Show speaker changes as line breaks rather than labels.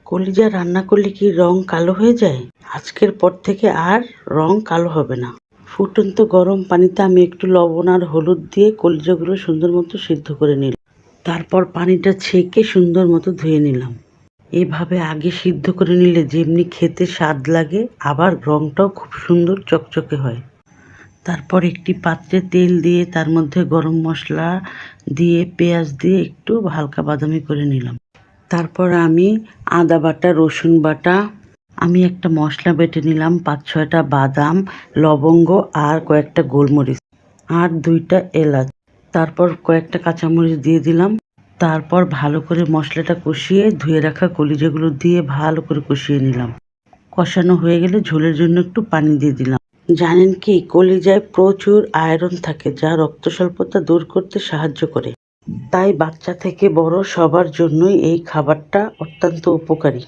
কলিজা রান্না করলে কি রং কালো হয়ে যায়? আজকের পর থেকে আর রং কালো হবে না। ফুটন্ত গরম পানিতে আমি একটু লবণ আর হলুদ দিয়ে কলিজাগুলো সুন্দর মতো সিদ্ধ করে নিলাম। তারপর পানিটা ছেঁকে সুন্দর মতো ধুয়ে নিলাম। এভাবে আগে সিদ্ধ করে নিলে যেমনি খেতে স্বাদ লাগে, আবার রংটাও খুব সুন্দর চকচকে হয়। তারপর একটি পাত্রে তেল দিয়ে তার মধ্যে গরম মশলা দিয়ে পেঁয়াজ দিয়ে একটু হালকা বাদামি করে নিলাম। তারপর আমি আদা বাটা, রসুন বাটা, আমি একটা মশলা বেটে নিলাম, ৫-৬টা বাদাম, লবঙ্গ আর কয়েকটা গোলমরিচ আর ২টা এলাচ। তারপর কয়েকটা কাঁচামরিচ দিয়ে দিলাম। তারপর ভালো করে মশলাটা কষিয়ে ধুয়ে রাখা কলিজাগুলো দিয়ে ভালো করে কষিয়ে নিলাম। কষানো হয়ে গেলে ঝোলের জন্য একটু পানি দিয়ে দিলাম। জানেন কি, কলিজায় প্রচুর আয়রন থাকে যা রক্ত স্বল্পতা দূর করতে সাহায্য করে। তাই বাচ্চা থেকে বড় সবার জন্যই এই খাবারটা অত্যন্ত উপকারী।